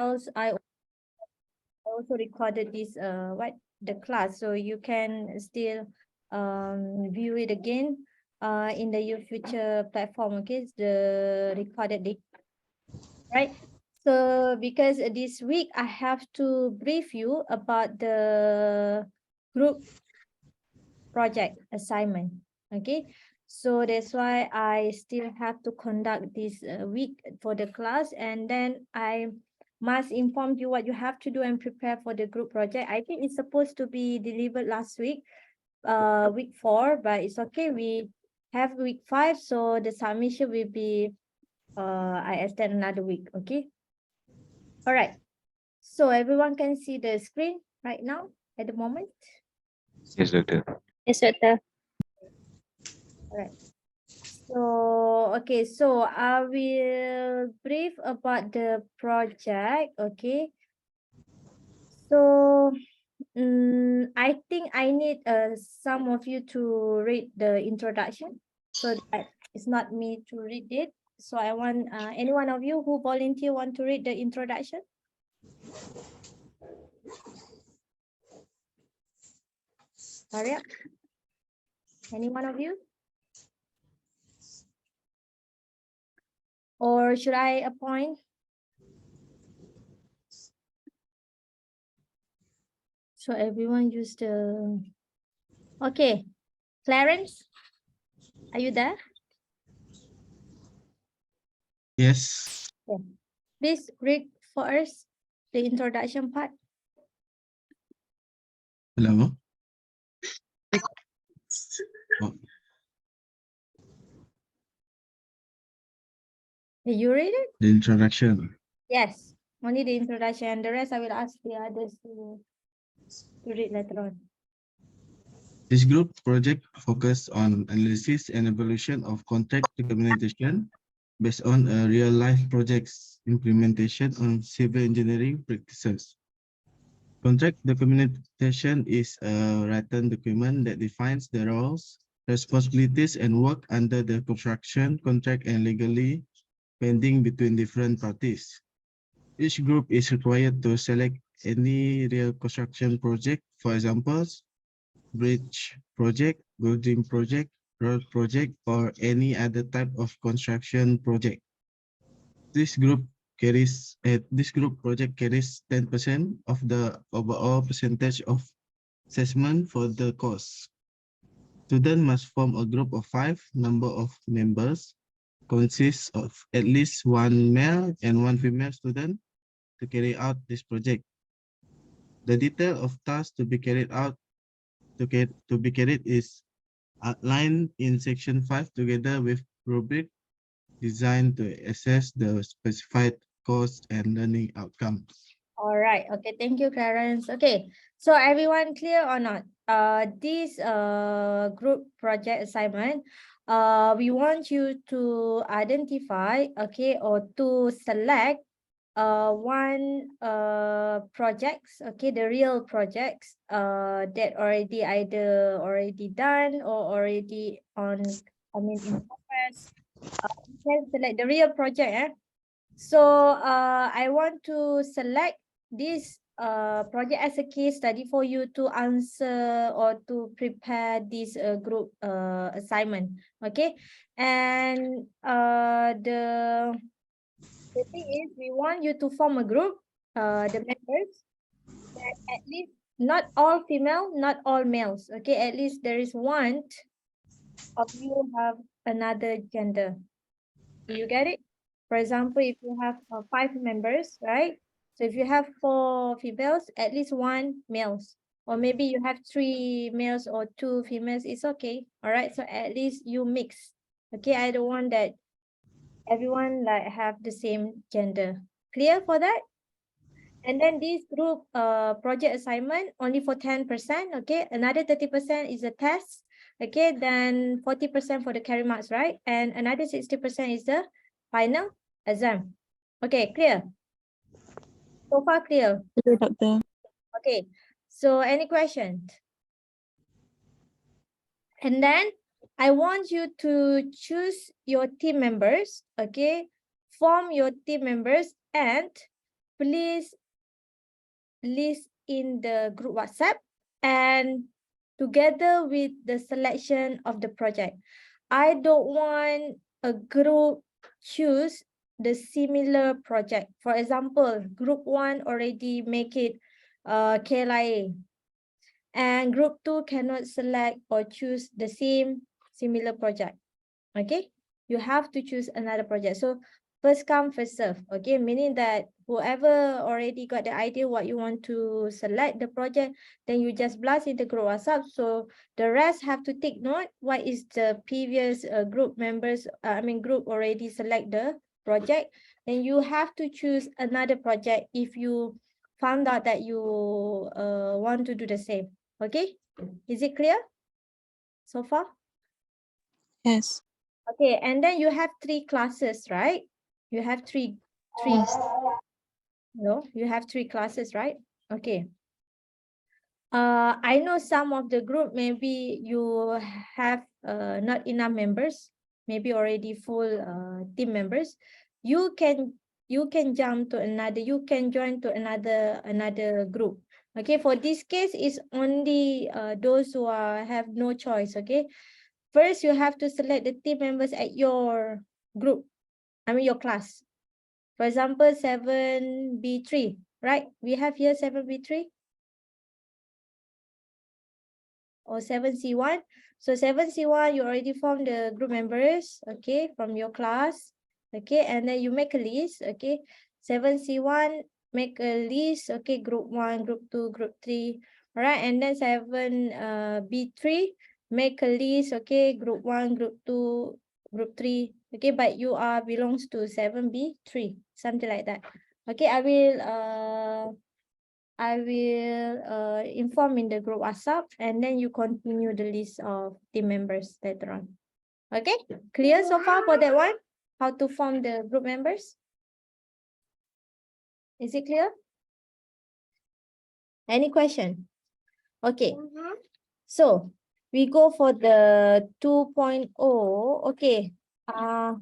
else, I also recorded this the class, so you can still view it again in the your future platform. Okay, it's the recorded data, right? So because this week I have to brief you about the group project assignment. Okay, so that's why I still have to conduct this week for the class, and then I must inform you what you have to do and prepare for the group project. I think it's supposed to be delivered last week, week 4, but it's okay. We have week 5, so the submission will be I extend another week. Okay. All right. So everyone can see the screen right now at the moment. Yes, doctor. Yes, doctor. All right. So, okay, so I will brief about the project, okay? So, I think I need some of you to read the introduction, so that it's not me to read it. So I want any one of you who volunteer want to read the introduction? Hurry up. Any one of you? Or should I appoint? So everyone use the... Okay, Clarence, are you there? Yes. Yeah. Please read for us the introduction part. Hello. Oh, You read it? the introduction. Yes, only the introduction. The rest I will ask the others to read later on. This group project focused on analysis and evaluation of contract documentation based on a real-life project's implementation on civil engineering practices. Contract documentation is a written document that defines the roles, responsibilities, and work under the construction contract and legally pending between different parties. Each group is required to select any real construction project, for example, bridge project, building project, road project, or any other type of construction project. This group project carries 10% of the overall percentage of assessment for the course. Students must form a group of 5. Number of members consists of at least 1 male and 1 female student to carry out this project. The detail of tasks to be carried out is outlined in section 5 together with rubric designed to assess the specified cost and learning outcomes. All right. Okay. Thank you, Clarence. Okay. So everyone clear or not? This group project assignment, we want you to identify, okay, or to select one projects, okay, the real projects that either already done or already on, in progress. You can select the real project. So I want to select this project as a case study for you to answer or to prepare this group assignment. Okay, and the thing is, we want you to form a group, the members, that at least not all female, not all males. Okay, at least there is one of you have another gender. Do you get it? For example, if you have 5 members, right? So if you have 4 females, at least 1 males, or maybe you have 3 males or 2 females, it's okay. All right, so at least you mix. Okay, I don't want that everyone like have the same gender. Clear for that? And then this group project assignment only for 10%. Okay, another 30% is a test. Okay, then 40% for the carry marks, right? And another 60% is the final exam. Okay, clear? So far clear? Yes, doctor. Okay, so any questions? And then I want you to choose your team members, okay? Form your team members and please list in the group WhatsApp and together with the selection of the project. I don't want a group choose the similar project. For example, group 1 already make it KLIA and group 2 cannot select or choose the same similar project. Okay, you have to choose another project. So first come, first serve. Okay, meaning that whoever already got the idea what you want to select the project, then you just blast in the group WhatsApp. So the rest have to take note what is the previous group members, group already select the project. Then you have to choose another project if you found out that you want to do the same. Okay, is it clear so far? Yes. Okay, and then you have 3 classes, right? You have three. Yes. No, you have 3 classes, right? Okay. I know some of the group, maybe you have not enough members, maybe already full team members. You can jump to another, you can join to another group. Okay, for this case, it's only those who have no choice. Okay, first you have to select the team members at your group, your class. For example, 7B3, right? We have here 7B3 or 7C1. So 7C1, you already formed the group members, okay, from your class, okay, and then you make a list, okay. 7C1, make a list, okay, group 1, group 2, group 3, all right, and then 7B3, make a list, okay, group 1, group 2, group 3, okay, but you are belongs to 7B3, something like that. Okay, I will inform in the group WhatsApp, and then you continue the list of team members later on. Okay, clear so far for that one? How to form the group members? Is it clear? Any question? Okay, so we go for the 2.0. Okay, I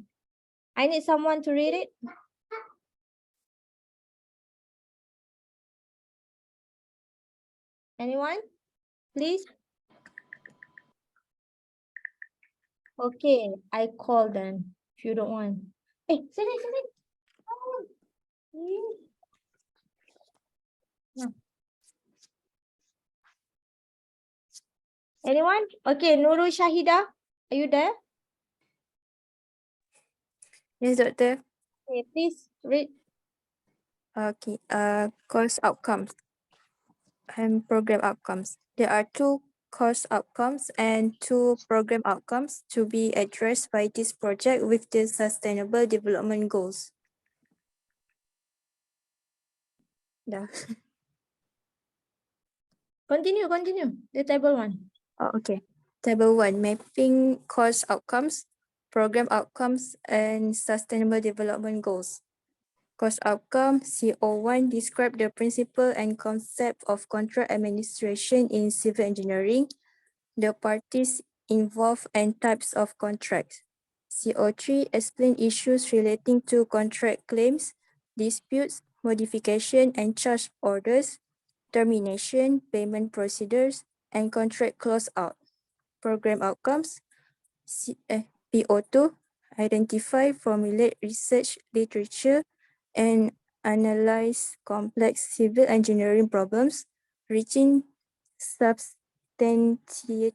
need someone to read it. Anyone? Please. Okay, I call them if you don't want. Hey, sini, sini. Oh, no. Anyone? Okay, Nurul Shahida, are you there? Yes, Doctor. Okay, please read. Okay. Course outcomes and program outcomes. There are 2 course outcomes and 2 program outcomes to be addressed by this project with the Sustainable Development Goals. Dah. Continue. The table 1. Oh, okay. Table 1, mapping course outcomes, program outcomes, and sustainable development goals. Course outcome, CO1, describe the principle and concept of contract administration in civil engineering, the parties involved and types of contracts. CO3, explain issues relating to contract claims, disputes, modification and charge orders, termination, payment procedures, and contract closeout. Program outcomes, PO2, identify, formulate research literature, and analyze complex civil engineering problems, reaching substantiated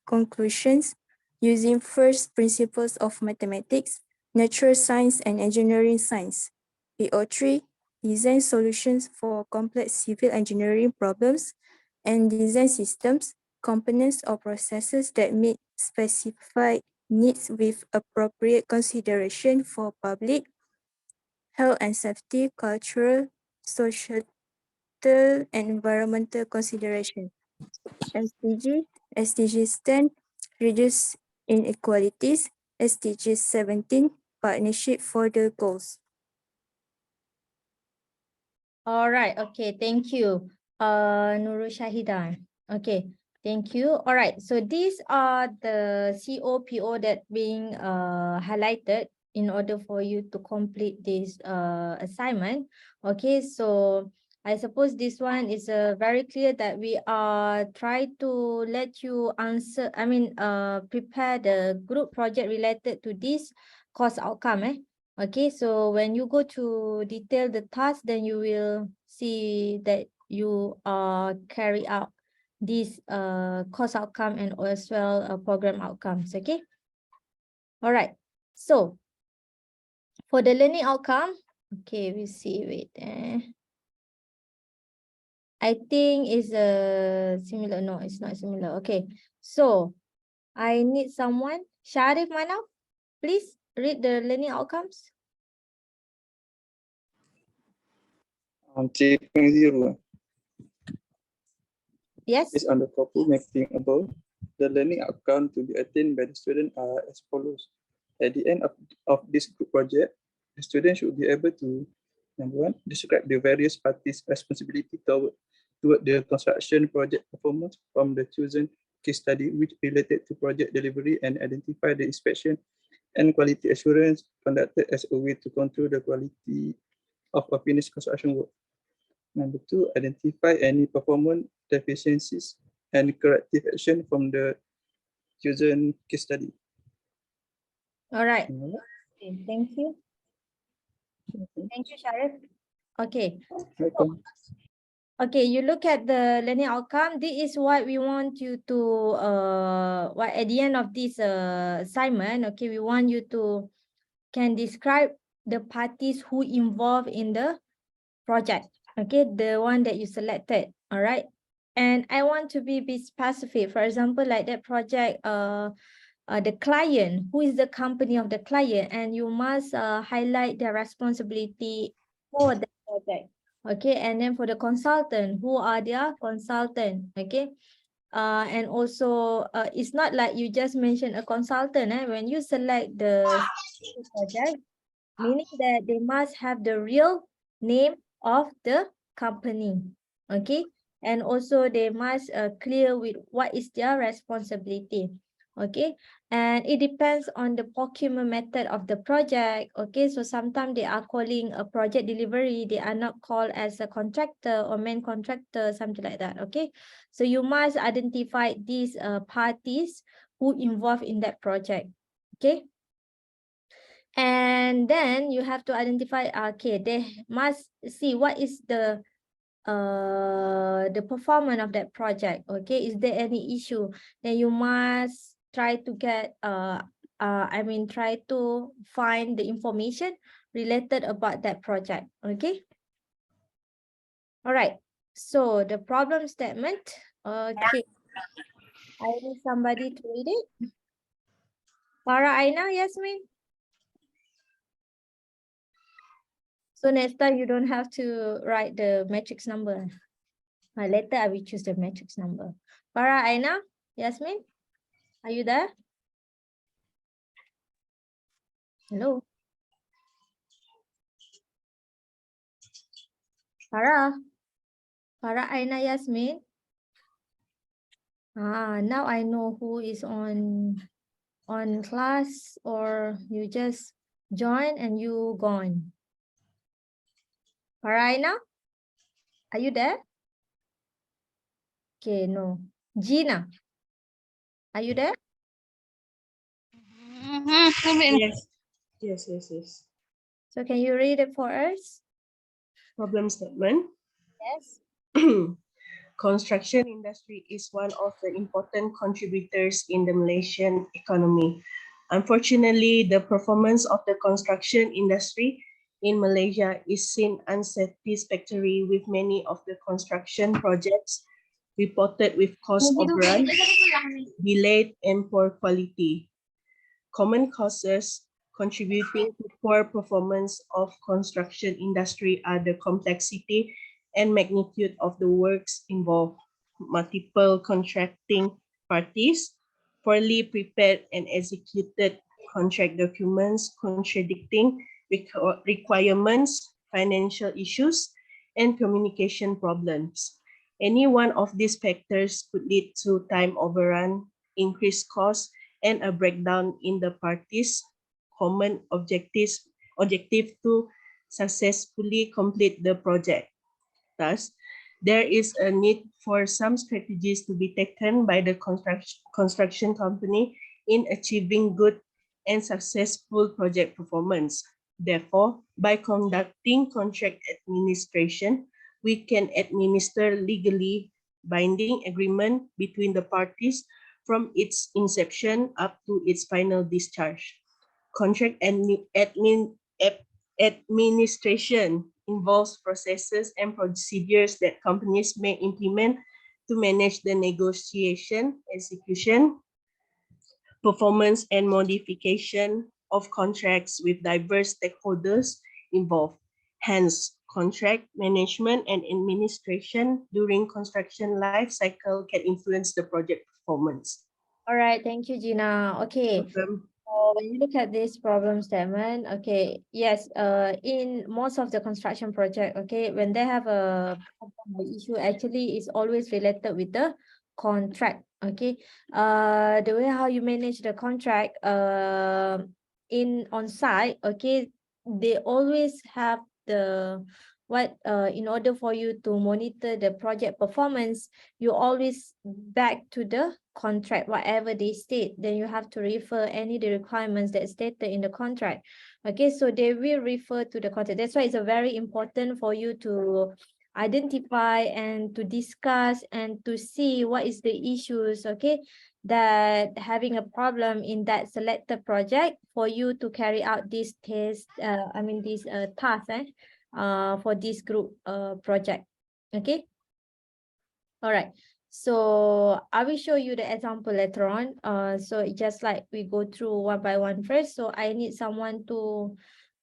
conclusions using first principles of mathematics, natural science, and engineering science. PO3, design solutions for complex civil engineering problems and design systems, components or processes that meet specified needs with appropriate consideration for public health and safety, cultural, social, and environmental consideration. SDGs 10, reduce inequalities. SDGs 17, partnership for the goals. All right. Okay. Thank you, Nurul Shahida. Okay. Thank you. All right. So these are the COPO that being highlighted in order for you to complete this assignment. Okay, so I suppose this one is very clear that we are trying to let you answer, prepare the group project related to this course outcome. Okay, so when you go to detail the task, then you will see that you carry out this course outcome and as well program outcomes. Okay. All right. So for the learning outcome, okay, we see. Wait. I think it's a similar. No, it's not similar. Okay. So I need someone. Sharif Mana, please read the learning outcomes. 3.0 Yes. based on the couple mapping above, the learning outcome to be attained by the student are as follows. At the end of this group project, the student should be able to, number one, describe the various parties' responsibility toward the construction project performance from the chosen case study which related to project delivery, and identify the inspection and quality assurance conducted as a way to control the quality of a finished construction work. Number two, identify any performance deficiencies and corrective action from the chosen case study. All right. Okay, thank you. Thank you, Sharif. Okay. Welcome. Okay, you look at the learning outcome. This is what we want you to what at the end of this assignment. Okay, we want you to can describe the parties who involved in the project. Okay, the one that you selected. All right. And I want to be specific. For example, like that project, the client, who is the company of the client, and you must highlight their responsibility for the project. Okay, and then for the consultant, who are their consultant? Okay, and also it's not like you just mention a consultant. When you select the project, meaning that they must have the real name of the company. Okay, and also they must clear with what is their responsibility. Okay, and it depends on the procurement method of the project. Okay, so sometimes they are calling a project delivery, they are not called as a contractor or main contractor, something like that. Okay, so you must identify these parties who involved in that project. Okay, and then you have to identify, okay, they must see what is the performance of that project. Okay, is there any issue? Then you must try to get try to find the information related about that project. Okay, all right, so the problem statement. Okay, I need somebody to read it. Farah, Aina, Yasmin. So next time you don't have to write the matrix number. Later I will choose the matrix number. Farah, Aina, Yasmin, are you there? Hello. Farah, Aina, Yasmin. Now I know who is on class, or you just join and you gone. Farah, Aina, are you there? Okay, no. Gina, are you there? Yes. Yes. So can you read it for us? Problem statement. Yes. Construction industry is one of the important contributors in the Malaysian economy. Unfortunately, the performance of the construction industry in Malaysia is seen unsatisfactory, with many of the construction projects reported with cost overrun, delayed, and poor quality. Common causes contributing to poor performance of construction industry are the complexity and magnitude of the works involved, multiple contracting parties, poorly prepared and executed contract documents contradicting requirements, financial issues, and communication problems. Any one of these factors could lead to time overrun, increased costs, and a breakdown in the parties' common objective to successfully complete the project. Thus, there is a need for some strategies to be taken by the construction company in achieving good and successful project performance. Therefore, by conducting contract administration, we can administer legally binding agreement between the parties from its inception up to its final discharge. Contract administration involves processes and procedures that companies may implement to manage the negotiation, execution, performance, and modification of contracts with diverse stakeholders involved. Hence, contract management and administration during construction life cycle can influence the project performance. All right, thank you, Gina. Okay. So when you look at this problem statement, okay, yes, in most of the construction project, okay, when they have a problem or issue, actually is always related with the contract, okay. The way how you manage the contract, in on site, okay, they always have the in order for you to monitor the project performance, you always back to the contract, whatever they state, then you have to refer any the requirements that stated in the contract. Okay, so they will refer to the contract. That's why it's very important for you to identify and to discuss and to see what is the issues, okay, that having a problem in that selected project for you to carry out this test, this task for this group project. Okay. All right. So I will show you the example later on. So it's just like we go through one by one first. So I need someone to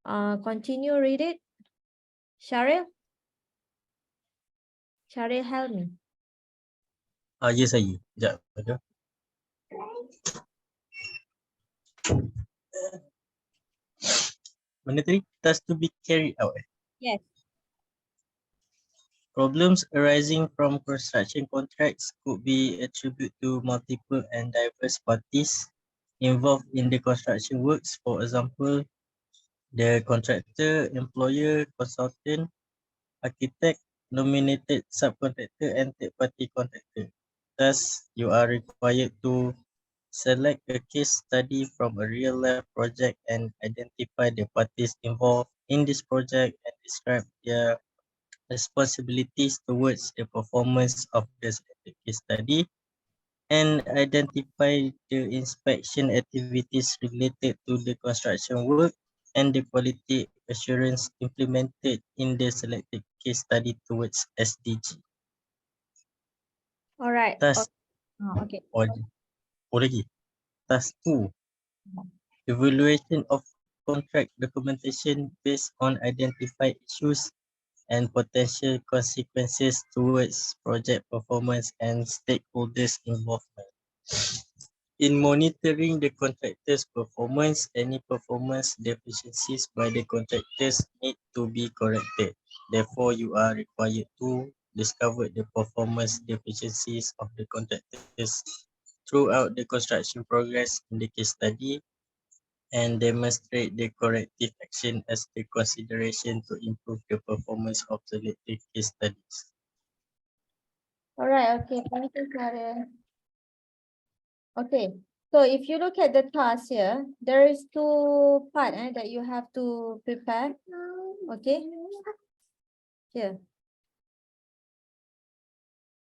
continue read it. Sharil? Sharil, help me. Ya saya. Sekejap. Ada. Mana tadi? Task to be carried out. Yes. Problems arising from construction contracts could be attributed to multiple and diverse parties involved in the construction works. For example, the contractor, employer, consultant, architect, nominated subcontractor, and third-party contractor. Thus, you are required to select a case study from a real-life project and identify the parties involved in this project and describe their responsibilities towards the performance of the selected case study, and identify the inspection activities related to the construction work and the quality assurance implemented in the selected case study towards SDG. All right. Task Okay. lagi. Task 2. Evaluation of contract documentation based on identified issues and potential consequences towards project performance and stakeholders' involvement. In monitoring the contractor's performance, any performance deficiencies by the contractors need to be corrected. Therefore, you are required to discover the performance deficiencies of the contractors throughout the construction progress in the case study and demonstrate the corrective action as the consideration to improve the performance of selected case studies. All right. Okay. Thank you, Sharil. Okay. So if you look at the task here, there is two parts that you have to prepare. Okay. Here.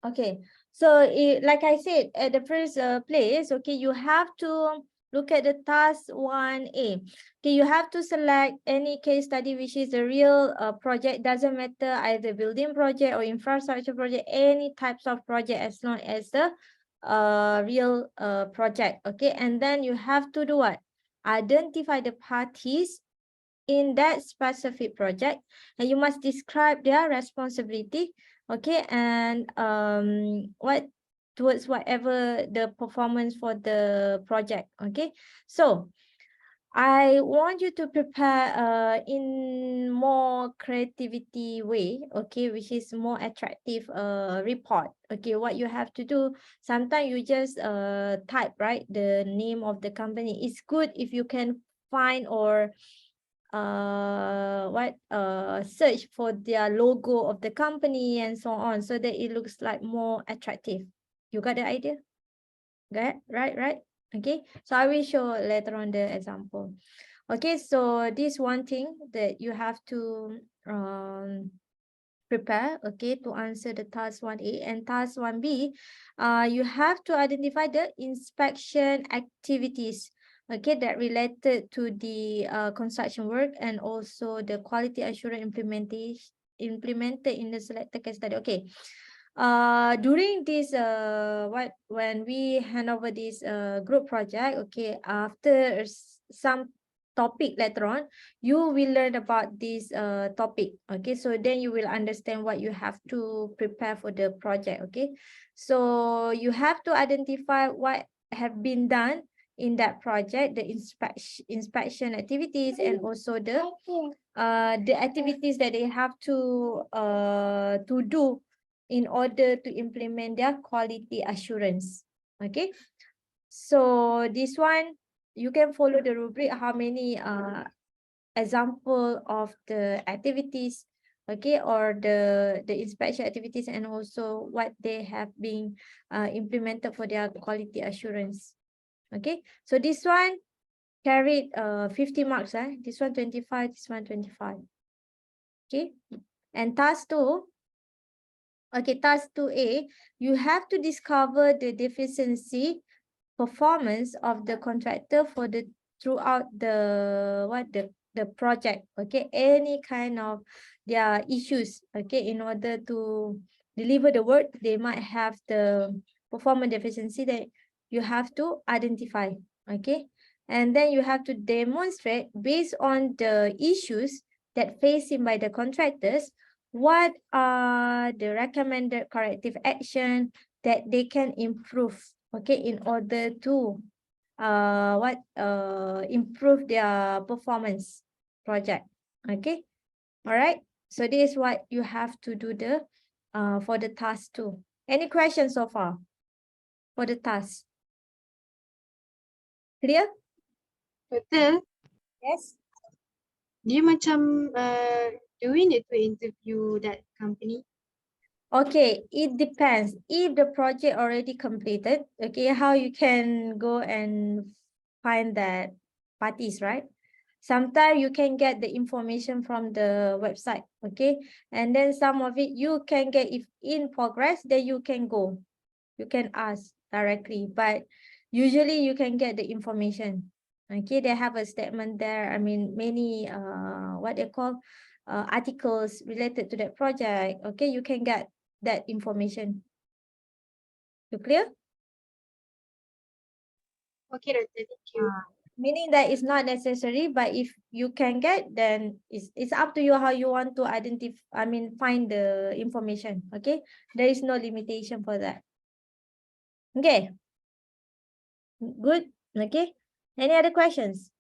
Okay. So like I said at the first place, okay, you have to look at the task 1A. Okay, you have to select any case study which is a real project. Doesn't matter either building project or infrastructure project, any types of project as long as the real project. Okay, and then you have to do what? Identify the parties in that specific project, and you must describe their responsibility, okay, and what towards whatever the performance for the project. Okay, so I want you to prepare in more creativity way, okay, which is more attractive report. Okay, what you have to do, sometimes you just type, right, the name of the company. It's good if you can find or search for their logo of the company and so on, so that it looks like more attractive. You got the idea? Got it? Right. Okay, so I will show later on the example. Okay, so this one thing that you have to prepare, okay, to answer the task 1A and task 1B. You have to identify the inspection activities, okay, that related to the construction work and also the quality assurance implemented in the selected case study. Okay, during this when we hand over this group project, okay, after some topic later on, you will learn about this topic. Okay, so then you will understand what you have to prepare for the project. Okay, so you have to identify what have been done in that project, the inspection activities, and also the activities that they have to do in order to implement their quality assurance. Okay, so this one you can follow the rubric, how many example of the activities, okay, or the inspection activities, and also what they have been implemented for their quality assurance. Okay, so this one carried 50 marks, this one 25, this one 25. Okay, and task 2. Okay, task 2A, you have to discover the deficiency performance of the contractor for the throughout the project. Okay, any kind of their issues, okay, in order to deliver the work, they might have the performance deficiency that you have to identify. Okay, and then you have to demonstrate based on the issues that facing by the contractors, what are the recommended corrective action that they can improve, okay, in order to improve their performance project. Okay, all right, so this is what you have to do the for the task 2. Any questions so far for the task? Clear? Betul. Yes. Dia macam do we need to interview that company? Okay, it depends. If the project already completed, okay, how you can go and find that parties, right? Sometimes you can get the information from the website, okay? And then some of it you can get, if in progress, then you can go. You can ask directly, but usually you can get the information. Okay, they have a statement there. I mean, many what they call articles related to that project. Okay, you can get that information. You clear? Okay, Doctor, thank you. Meaning that it's not necessary, but if you can get, then it's up to you how you want to identify, I mean, find the information. Okay, there is no limitation for that. Okay, good. Okay, any other questions?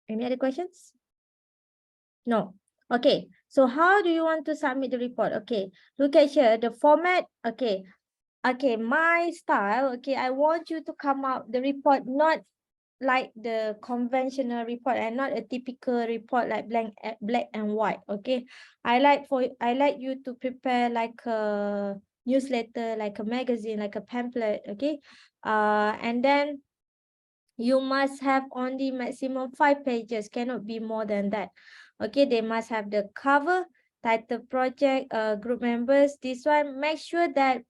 Any other questions? No. Okay, so how do you want to submit the report? Okay, look at here, the format. Okay, my style. Okay, I want you to come out the report not like the conventional report and not a typical report like black and white. Okay, I like you to prepare like a newsletter, like a magazine, like a pamphlet. Okay, and then you must have only maximum 5 pages, cannot be more than that. Okay, they must have the cover, title, project, group members. This one, make sure that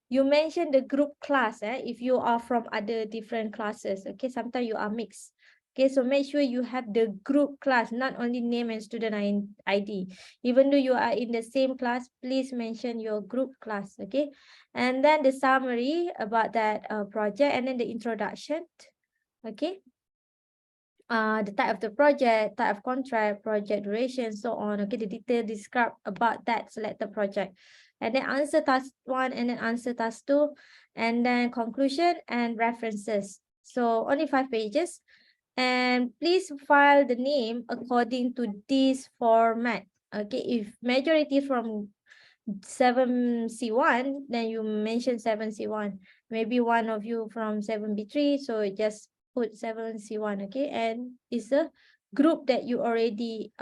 you mention the group class, if you are from other different classes. Okay, sometimes you are mixed. Okay, so make sure you have the group class, not only name and student ID. Even though you are in the same class, please mention your group class. Okay, and then the summary about that project, and then the introduction. Okay, the type of the project, type of contract, project duration, so on. Okay, the detail describe about that selected project, and then answer task 1, and then answer task 2, and then conclusion and references. So only 5 pages, and please file the name according to this format. Okay, if majority from 7C1, then you mention 7C1. maybe one of you from 7B3, so just put 7C1, okay? And it's a group that you already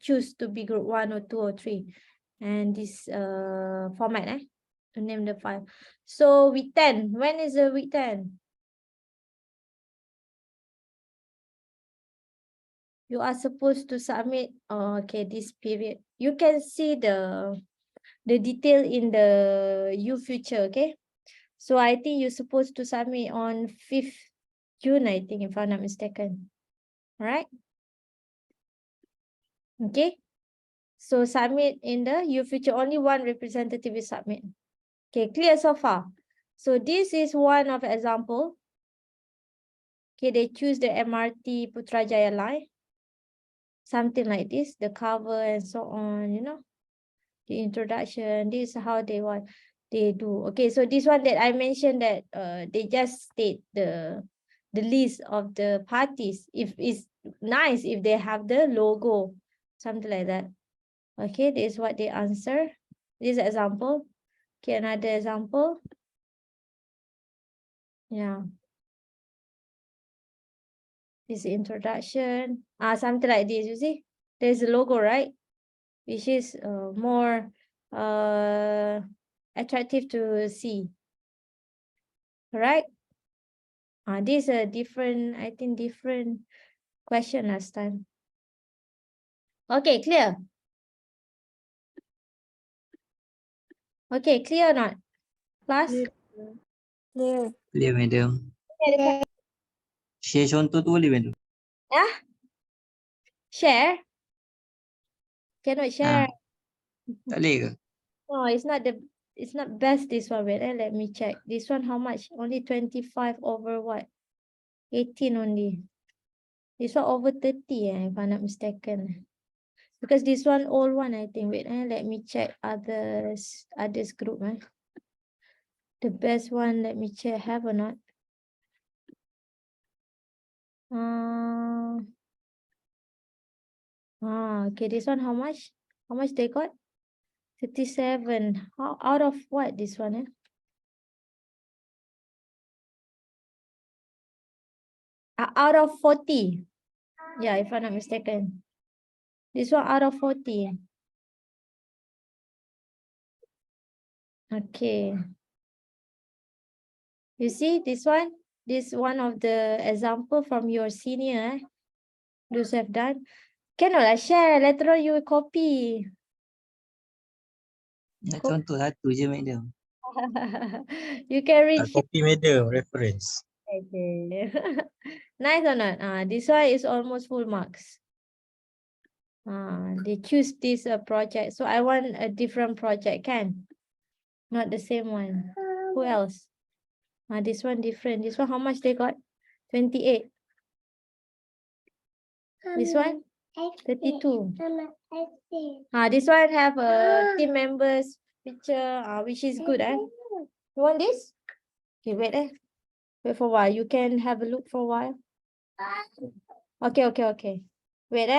choose to be group 1 or 2 or 3. And this format, to name the file. So week 10, when is the week 10? You are supposed to submit, okay, this period. You can see the detail in the future, okay? So I think you're supposed to submit on 5th June, I think, if I'm not mistaken. All right? Okay. So submit in the future, only one representative is submit. Okay, clear so far. So this is one of example. Okay, they choose the MRT Putrajaya line. Something like this, the cover and so on, you know, the introduction. This is how they do. Okay, so this one that I mentioned that they just state the list of the parties. If it's nice if they have the logo, something like that. Okay, this is what they answer. This example. Okay, another example. Yeah. This introduction. Something like this, you see? There's a logo, right? Which is more attractive to see. Right? This is a different, I think, different question last time. Okay, clear? Okay, clear or not? Class? Clear. Clear, madam. Share contoh tu boleh, madam? Share? Cannot share. Tak boleh ke? No, it's not best this one. Wait, let me check. This one how much? Only 25 over what? 18 only. This one over 30, if I'm not mistaken. Because this one old one, I think. Wait, let me check others group. The best one, let me check, have or not. Okay, this one how much? How much they got? 37. How out of what this one? Out of 40. Yeah, if I'm not mistaken. This one out of 40. Okay. You see this one? This one of the example from your senior. Those have done. Cannot share. Later on you copy. Nak contoh satu je, madam. You can read. Copy madam reference. Okay. Nice or not? This one is almost full marks. They choose this project. So I want a different project, can? Not the same one. Who else? This one different. This one, how much they got? 28. This one? 32. This one have a team members picture, which is good. You want this? Okay, wait. Wait for a while. You can have a look for a while. Okay. Wait.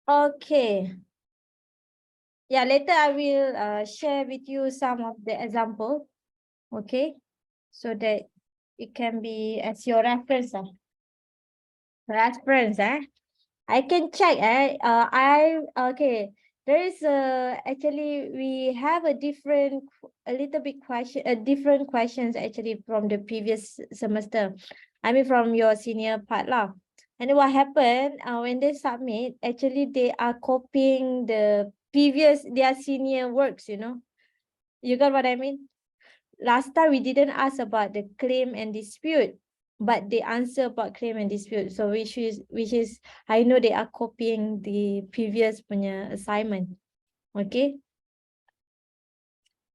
Okay. Yeah, later I will share with you some of the example. Okay. So that it can be as your reference. Reference. I can check. Okay. There is actually we have a different different questions actually from the previous semester. I mean from your senior part lah. And then what happened when they submit, actually they are copying the their senior works, you know. You got what I mean? Last time we didn't ask about the claim and dispute, but they answer about claim and dispute. So which is I know they are copying the previous punya assignment. Okay.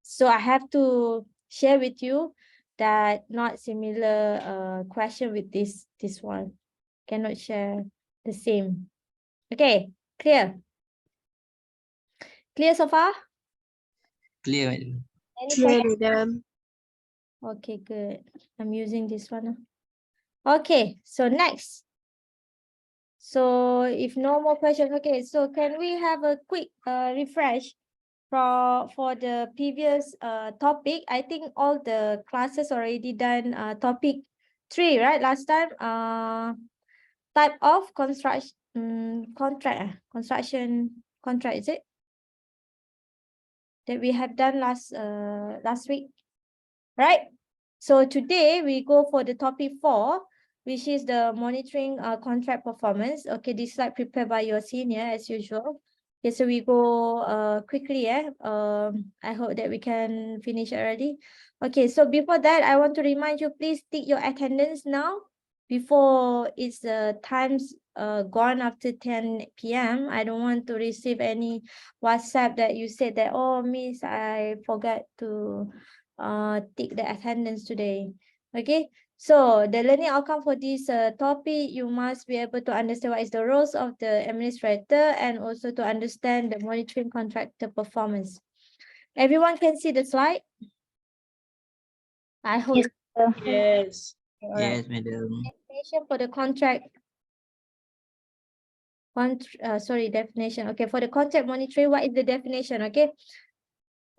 So I have to share with you that not similar question with this one. Cannot share the same. Okay, clear? Clear so far? Clear, madam. Any Clear, question? madam. Okay, good. I'm using this one. Okay, so next. So if no more questions, okay, so can we have a quick refresh for the previous topic? I think all the classes already done topic 3, right? Last time, type of construction construction contract, is it? That we have done last week, right? So today we go for the topic 4, which is the monitoring contract performance. Okay, this slide prepared by your senior as usual. Okay, so we go quickly. I hope that we can finish already. Okay, so before that, I want to remind you, please tick your attendance now before it's times gone after 10 p.m. I don't want to receive any WhatsApp that you said that, oh, miss, I forgot to take the attendance today. Okay, so the learning outcome for this topic, you must be able to understand what is the roles of the administrator and also to understand the monitoring contractor performance. Everyone can see the slide? I hope. Yes. All right. Yes, madam. Definition for the contract. Definition. Okay, for the contract monitoring, what is the definition? Okay.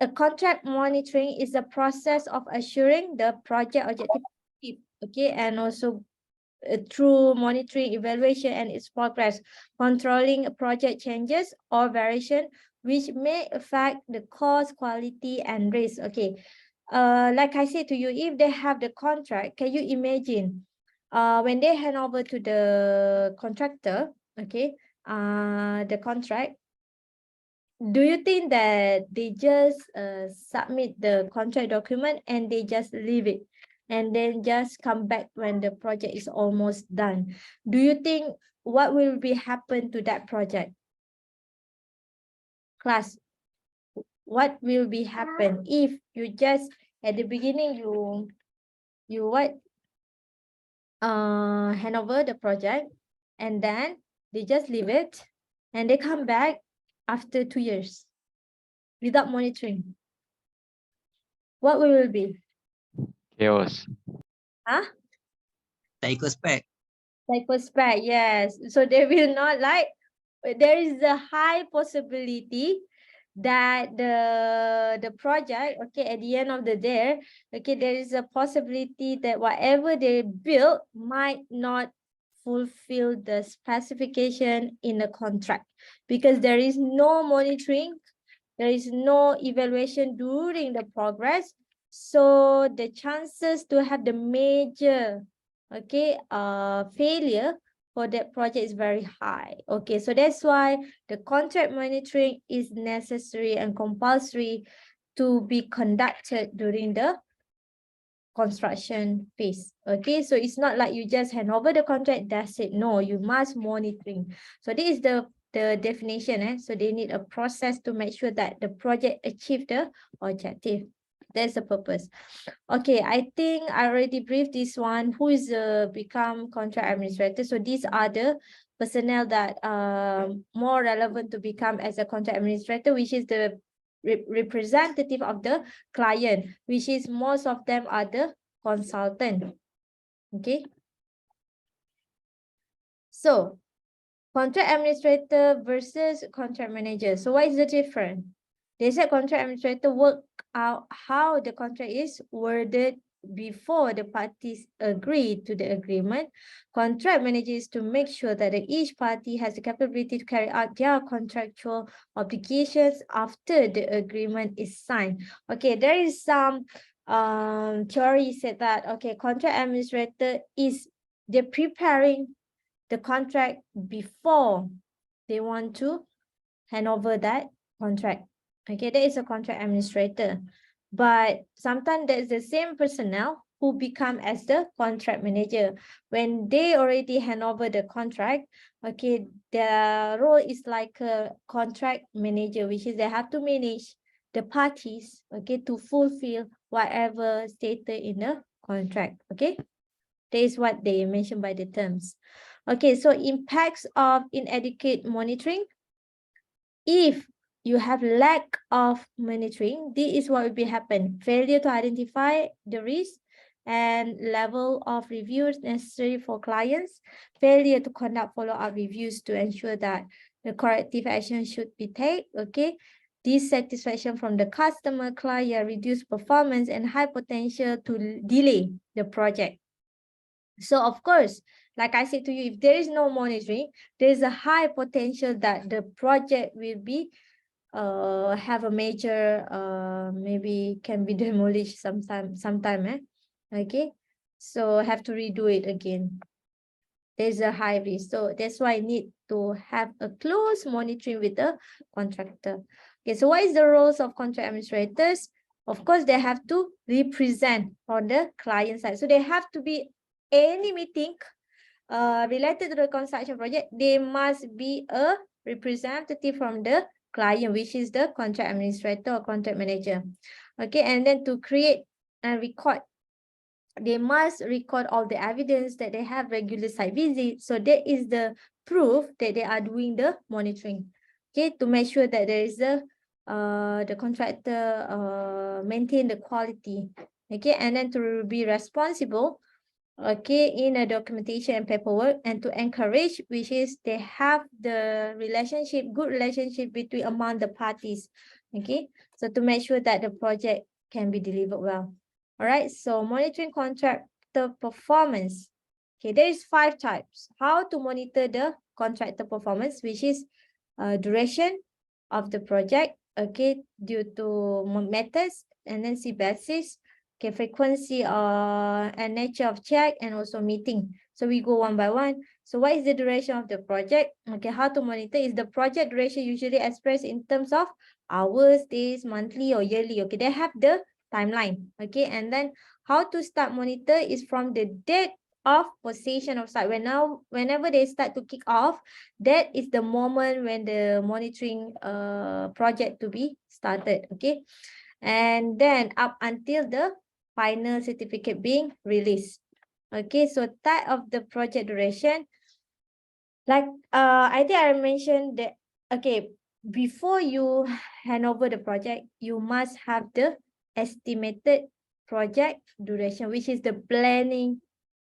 A contract monitoring is the process of assuring the project objective, okay, and also through monitoring, evaluation, and its progress, controlling project changes or variation which may affect the cost, quality, and risk. Okay, like I said to you, if they have the contract, can you imagine when they hand over to the contractor, okay, the contract, do you think that they just submit the contract document and they just leave it and then just come back when the project is almost done? Do you think what will be happen to that project? Class, what will be happen if you just at the beginning you what hand over the project and then they just leave it and they come back after 2 years without monitoring? What will it be? Chaos. Huh? Tak ikut spec. Psychospec, yes. So they will not like, there is a high possibility that the project, okay, at the end of the day, okay, there is a possibility that whatever they build might not fulfill the specification in the contract because there is no monitoring, there is no evaluation during the progress. So the chances to have the major, okay, failure for that project is very high. Okay, so that's why the contract monitoring is necessary and compulsory to be conducted during the construction phase. Okay, so it's not like you just hand over the contract, that's it. No, you must monitoring. So this is the definition. So they need a process to make sure that the project achieve the objective. That's the purpose. Okay, I think I already briefed this one. Who is become contract administrator? So these are the personnel that more relevant to become as a contract administrator, which is the representative of the client, which is most of them are the consultant. Okay. So contract administrator versus contract manager. So what is the difference? They said contract administrator work out how the contract is worded before the parties agree to the agreement. Contract manager is to make sure that each party has the capability to carry out their contractual obligations after the agreement is signed. Okay, there is some theory said that, okay, contract administrator is they're preparing the contract before they want to hand over that contract. Okay, that is a contract administrator. But sometimes there's the same personnel, who become as the contract manager. When they already hand over the contract, okay, their role is like a contract manager, which is they have to manage the parties, okay, to fulfill whatever stated in the contract, okay. That is what they mentioned by the terms. Okay, so impacts of inadequate monitoring. If you have lack of monitoring, this is what will be happen. Failure to identify the risk and level of reviews necessary for clients. Failure to conduct follow-up reviews to ensure that the corrective action should be taken. Okay. Dissatisfaction from the customer, client, reduced performance, and high potential to delay the project. So of course, like I said to you, if there is no monitoring, there is a high potential that the project will be have a major maybe can be demolished sometime okay, so have to redo it again. There's a high risk, so that's why I need to have a close monitoring with the contractor. Okay, so what is the roles of contract administrators? Of course, they have to represent on the client side, so they have to be any meeting related to the construction project. They must be a representative from the client, which is the contract administrator or contract manager. Okay, and then to create and record, they must record all the evidence that they have regular site visits. So that is the proof that they are doing the monitoring. Okay, to make sure that there is the contractor maintain the quality. Okay, and then to be responsible, okay, in a documentation and paperwork, and to encourage, which is they have the relationship, good relationship between among the parties. Okay, so to make sure that the project can be delivered well. All right, so monitoring contractor performance. Okay, there is 5 types. How to monitor the contractor performance, which is duration of the project, okay, due to methods, and then see basis, okay, frequency and nature of check, and also meeting. So we go one by one. So what is the duration of the project? Okay, how to monitor is the project duration usually expressed in terms of hours, days, monthly, or yearly. Okay, they have the timeline. Okay, and then how to start monitor is from the date of possession of site. Whenever they start to kick off, that is the moment when the monitoring project to be started. Okay, and then up until the final certificate being released. Okay, so type of the project duration, like I think I mentioned that, okay, before you hand over the project, you must have the estimated project duration, which is the planning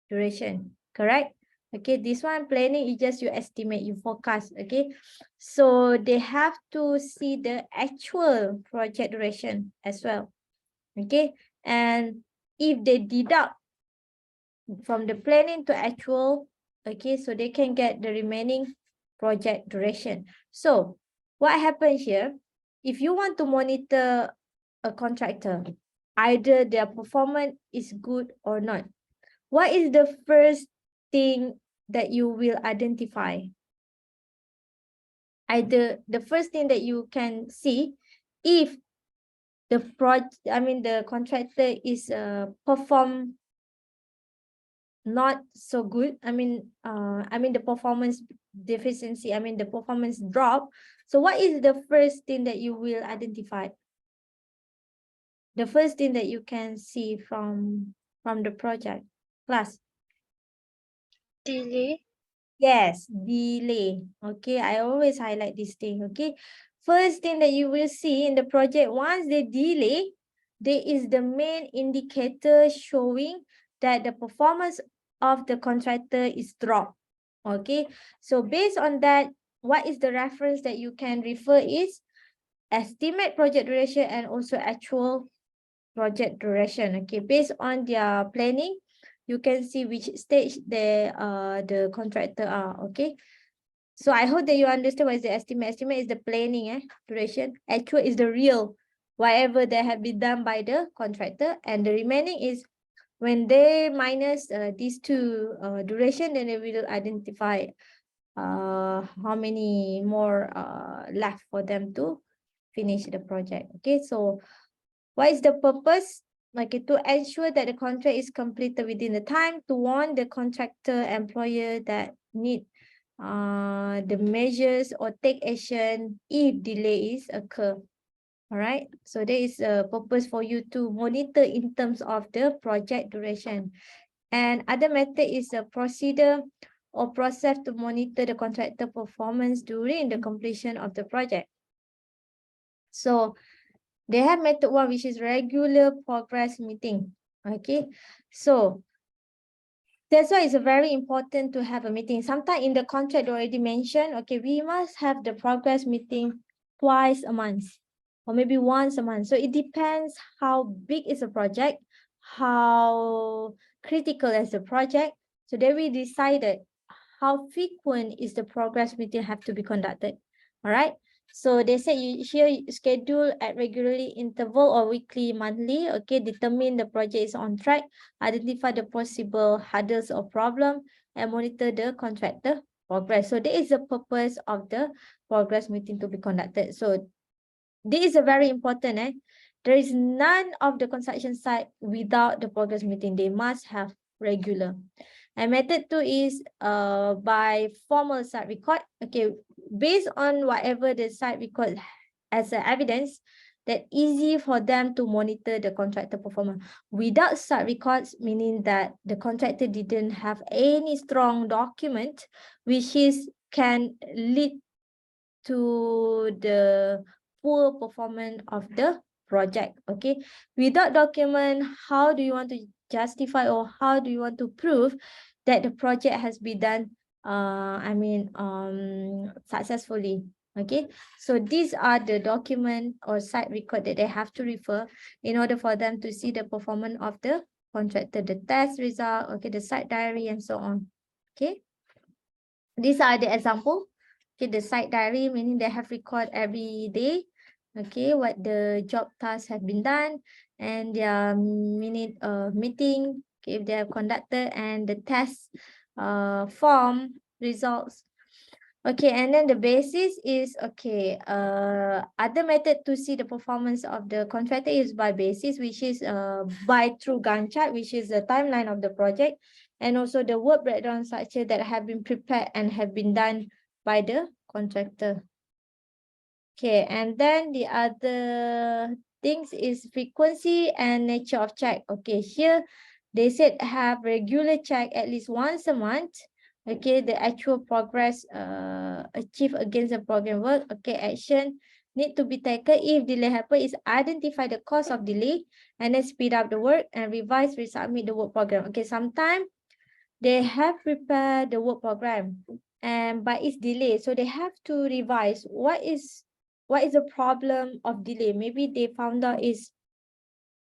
duration, correct? Okay, this one planning is just you estimate, you forecast. Okay, so they have to see the actual project duration as well. Okay, and if they deduct from the planning to actual, okay, so they can get the remaining project duration. So what happens here, if you want to monitor a contractor, either their performance is good or not, what is the first thing that you will identify? Either the first thing that you can see, if the the contractor is perform not so good, the performance deficiency, the performance drop. So what is the first thing that you will identify? The first thing that you can see from the project class? Delay. Yes, delay. Okay, I always highlight this thing. Okay, first thing that you will see in the project, once they delay, there is the main indicator showing that the performance of the contractor is dropped. Okay, so based on that, what is the reference that you can refer is estimate project duration and also actual project duration. Okay, based on their planning, you can see which stage the contractor are. Okay, so I hope that you understand what is the estimate. Estimate is the planning duration. Actual is the real, whatever that have been done by the contractor, and the remaining is when they minus these two duration, then they will identify how many more left for them to finish the project. Okay, so what is the purpose okay, to ensure that the contract is completed within the time, to warn the contractor employer that need the measures or take action if delays occur. All right, so there is a purpose for you to monitor in terms of the project duration. And other method is a procedure or process to monitor the contractor performance during the completion of the project. So they have method one, which is regular progress meeting. Okay, so that's why it's very important to have a meeting. Sometimes in the contract already mentioned, okay, we must have the progress meeting twice a month or maybe once a month. So it depends how big is the project, how critical is the project. So then we decided how frequent is the progress meeting have to be conducted. All right. So they said you here schedule at regularly interval or weekly, monthly. Okay, determine the project is on track, identify the possible hurdles or problem, and monitor the contractor progress. So that is the purpose of the progress meeting to be conducted. So this is a very important. There is none of the construction site without the progress meeting. They must have regular. And method two is by formal site record. Okay, based on whatever the site record as evidence, that easy for them to monitor the contractor performance. Without site records, meaning that the contractor didn't have any strong document, which is can lead to the poor performance of the project. Okay, without document, how do you want to justify or how do you want to prove that the project has been done successfully? Okay, so these are the document or site record that they have to refer in order for them to see the performance of the contractor, the test result, okay, the site diary and so on. Okay, these are the example. Okay, the site diary, meaning they have record every day, okay, what the job tasks have been done, and their minute meeting, okay, if they have conducted, and the test form results. Okay, and then the basis is, okay, other method to see the performance of the contractor is by basis, which is by through Gantt chart, which is the timeline of the project, and also the work breakdown structure that have been prepared and have been done by the contractor. Okay, and then the other things is frequency and nature of check. Okay, here they said have regular check at least once a month. Okay, the actual progress achieved against the program work. Okay, action need to be taken if delay happen is identify the cause of delay and then speed up the work and revise, resubmit the work program. Okay, sometimes they have prepared the work program but it's delayed, so they have to revise what is the problem of delay. Maybe they found out is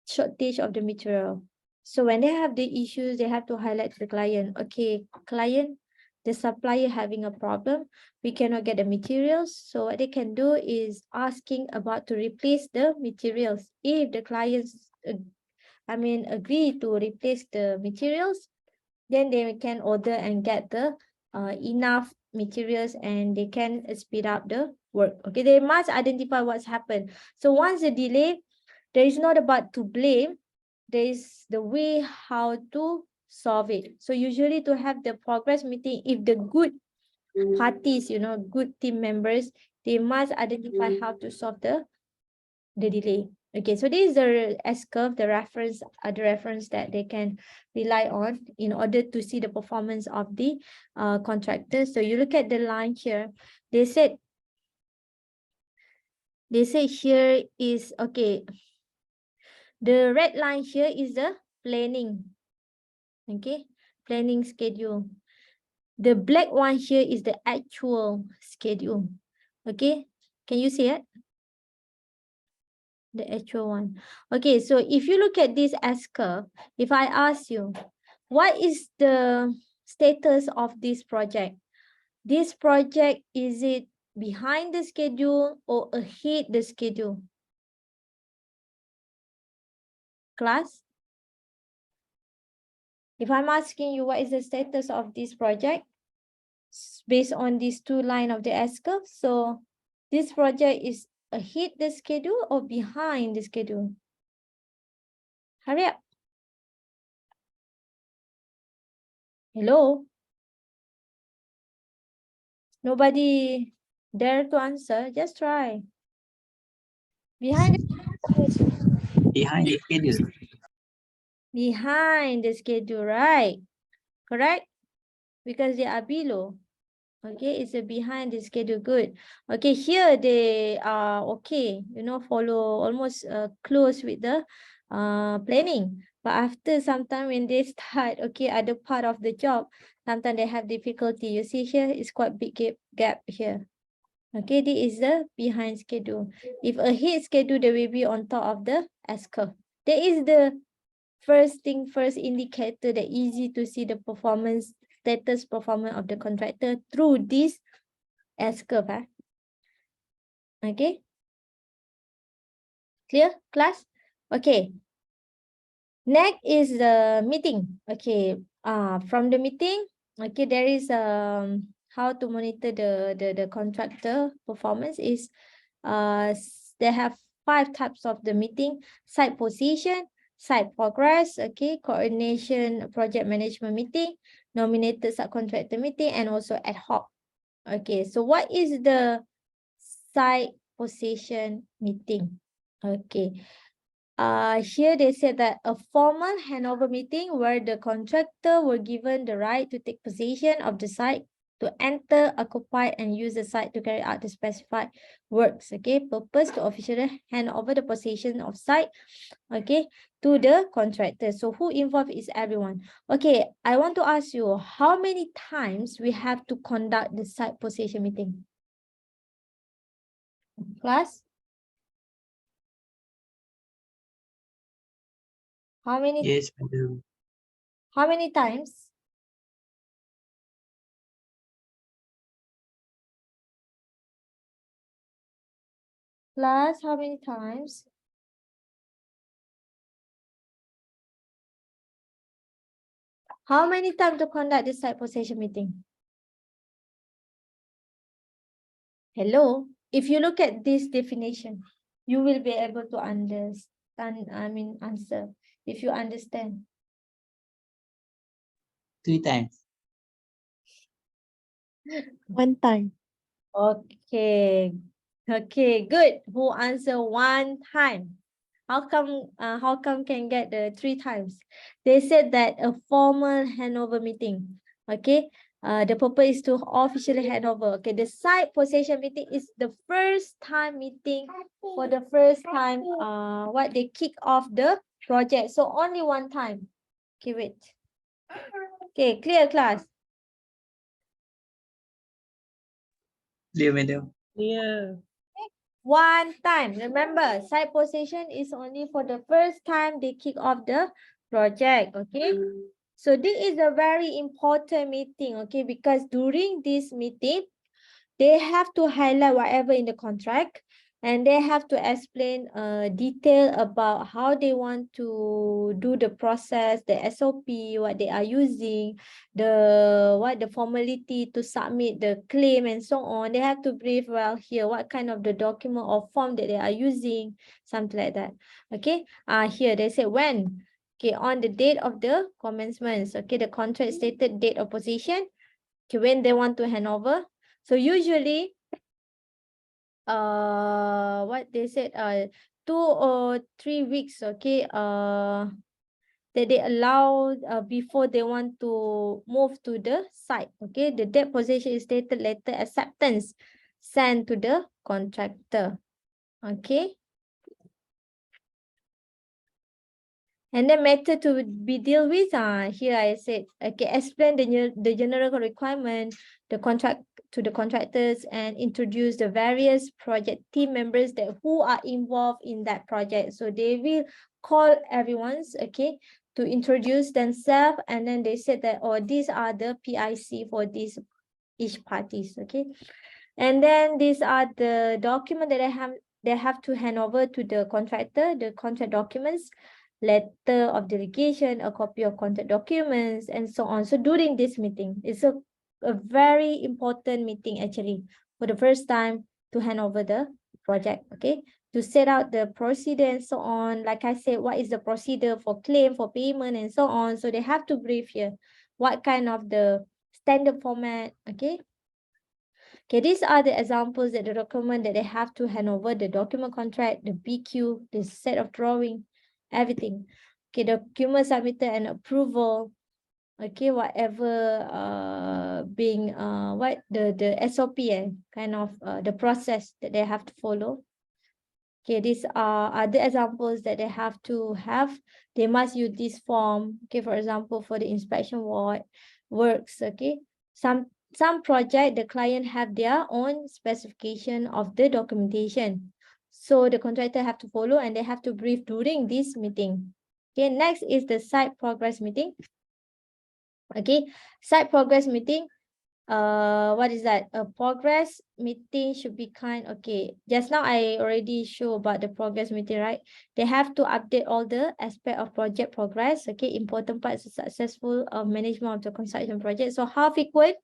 shortage of the material. So when they have the issues, they have to highlight to the client, okay, client, the supplier having a problem, we cannot get the materials. So what they can do is asking about to replace the materials. If the clients agree to replace the materials, then they can order and get the enough materials and they can speed up the work. Okay, they must identify what's happened. So once the delay, there is not about to blame, there is the way how to solve it. So usually to have the progress meeting, if the good parties, good team members, they must identify how to solve the delay. Okay, so this is the S-curve, the reference that they can rely on in order to see the performance of the contractor. So you look at the line here, they say here is, okay, the red line here is the planning, okay, planning schedule. The black one here is the actual schedule. Okay, can you see it? The actual one. Okay, so if you look at this S-curve, if I ask you, what is the status of this project? This project, is it behind the schedule or ahead the schedule? Class? If I'm asking you what is the status of this project, based on these two lines of the S-curve, so this project is ahead the schedule or behind the schedule? Hurry up. Hello? Nobody dare to answer. Just try. Behind Behind the schedule. behind the schedule, right? Correct? Because they are below. Okay, it's a behind the schedule. Good. Okay, here they are okay, you know, follow almost close with the planning. But after some time when they start, okay, other part of the job, sometimes they have difficulty. You see here, it's quite big gap here. Okay, this is the behind schedule. If ahead schedule, they will be on top of the S curve. That is the first indicator that easy to see the status performance of the contractor through this S curve. Okay, clear class? Okay, next is the meeting. Okay, from the meeting, okay, there is how to monitor the contractor performance is they have 5 types of the meeting: site position, site progress, okay, coordination, project management meeting, nominated subcontractor meeting, and also ad hoc. Okay, so what is the site position meeting? Okay, here they said that a formal handover meeting where the contractor were given the right to take possession of the site, to enter, occupy, and use the site to carry out the specified works. Okay, purpose to officially hand over the possession of site, okay, to the contractor. So who involved is everyone. Okay, I want to ask you, how many times we have to conduct the site possession meeting? Class? How many? Yes, madam. How many times? Class, how many times? How many times to conduct this site possession meeting? Hello, if you look at this definition, you will be able to understand, answer, if you understand. 3 times. 1 time. Okay, okay, good. Who answer 1 time? How come can get the 3 times? They said that a formal handover meeting. Okay, the purpose is to officially hand over. Okay, the site possession meeting is the first time meeting for the first time. What they kick off the project. So only 1 time. Okay, wait. Okay, clear class. Clear, madam. Yeah. 1 time. Remember, site possession is only for the first time they kick off the project. Okay. So this is a very important meeting. Okay, because during this meeting, they have to highlight whatever in the contract, and they have to explain detail about how they want to do the process, the SOP, what they are using, the formality to submit the claim and so on. They have to brief well here what kind of the document or form that they are using, something like that. Okay, here they say when. Okay, on the date of the commencements. Okay, the contract stated date of possession. Okay, when they want to hand over. So usually, what they said, 2 or 3 weeks, okay, that they allow before they want to move to the site. Okay, the date possession is stated letter acceptance sent to the contractor. Okay. And the method to be deal with, here I said, okay, explain the general requirement, the contract to the contractors, and introduce the various project team members that who are involved in that project. So they will call everyone's, okay, to introduce themselves, and then they said that, oh, these are the PIC for these each parties, okay. And then these are the document that they have to hand over to the contractor, the contract documents, letter of delegation, a copy of contract documents, and so on. So during this meeting, it's a very important meeting actually for the first time to hand over the project, okay, to set out the procedure and so on. Like I said, what is the procedure for claim, for payment and so on. So they have to brief here what kind of the standard format, okay? Okay, these are the examples that the document that they have to hand over, the document contract, the BQ, the set of drawing, everything. Okay, document submitted and approval. Okay, whatever being what the SOP kind of the process that they have to follow. Okay, these are other examples that they have to have. They must use this form. Okay, for example, for the inspection works. Okay, some project the client have their own specification of the documentation, so the contractor have to follow and they have to brief during this meeting. Okay, next is the site progress meeting. Okay, site progress meeting. What is that? A progress meeting should be kind. Okay, just now I already show about the progress meeting, right? They have to update all the aspect of project progress. Okay, important parts of successful management of the construction project. So how frequent?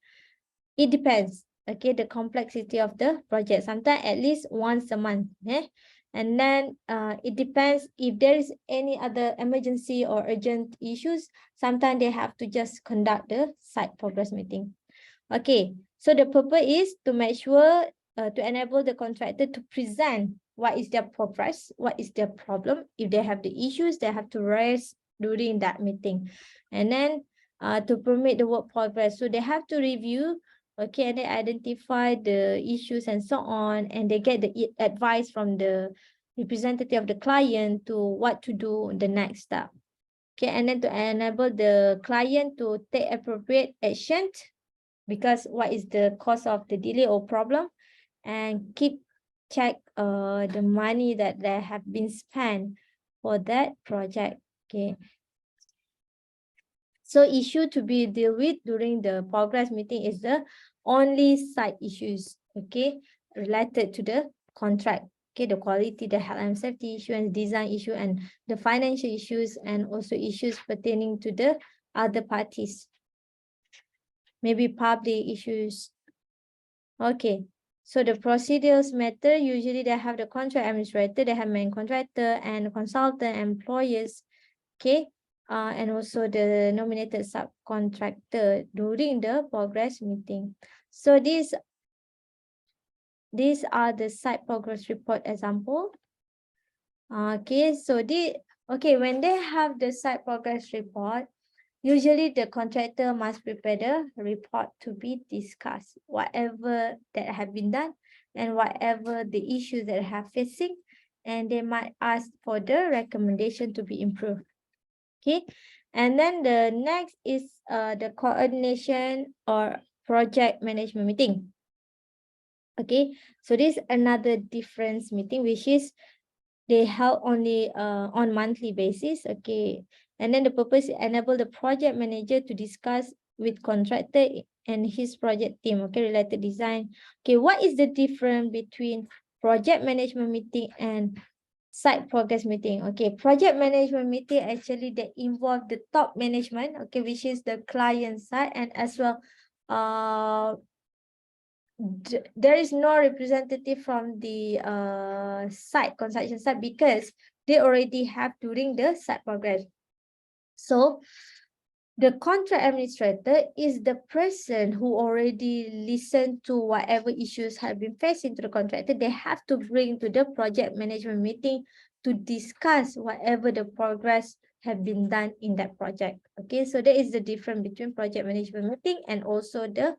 It depends. Okay, the complexity of the project. Sometimes at least once a month. And then it depends if there is any other emergency or urgent issues. Sometimes they have to just conduct the site progress meeting. Okay, so the purpose is to make sure to enable the contractor to present what is their progress, what is their problem. If they have the issues, they have to raise during that meeting. And then to permit the work progress. So they have to review, okay, and they identify the issues and so on, and they get the advice from the representative of the client to what to do the next step. Okay, and then to enable the client to take appropriate action, because what is the cause of the delay or problem, and keep check the money that they have been spent for that project. Okay, so issue to be dealt with during the progress meeting is the only site issues, okay, related to the contract. Okay, the quality, the health and safety issue, and design issue, and the financial issues, and also issues pertaining to the other parties. Maybe public issues. Okay, so the procedures matter. Usually they have the contract administrator, they have main contractor and consultant employers. Okay, and also the nominated subcontractor during the progress meeting. So these are the site progress report example. Okay, so when they have the site progress report, usually the contractor must prepare the report to be discussed, whatever that have been done and whatever the issues that have facing, and they might ask for the recommendation to be improved. Okay, and then the next is the coordination or project management meeting. Okay, so this is another difference meeting, which is they held only on monthly basis. Okay, and then the purpose is enable the project manager to discuss with contractor and his project team, okay, related design. Okay, what is the difference between project management meeting and site progress meeting? Okay, project management meeting actually they involve the top management, okay, which is the client side, and as well there is no representative from the site construction site, because they already have during the site progress. So the contract administrator is the person who already listened to whatever issues have been facing to the contractor. They have to bring to the project management meeting to discuss whatever the progress have been done in that project. Okay, so that is the difference between project management meeting and also the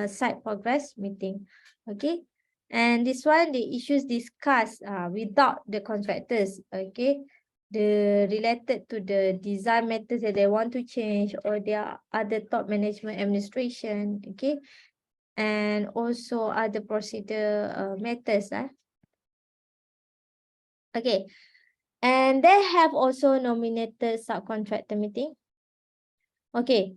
site progress meeting. Okay, and this one, the issues discussed without the contractors. Okay, the related to the design matters that they want to change, or their other top management administration. Okay, and also other procedure matters. Okay, and they have also nominated subcontractor meeting. Okay,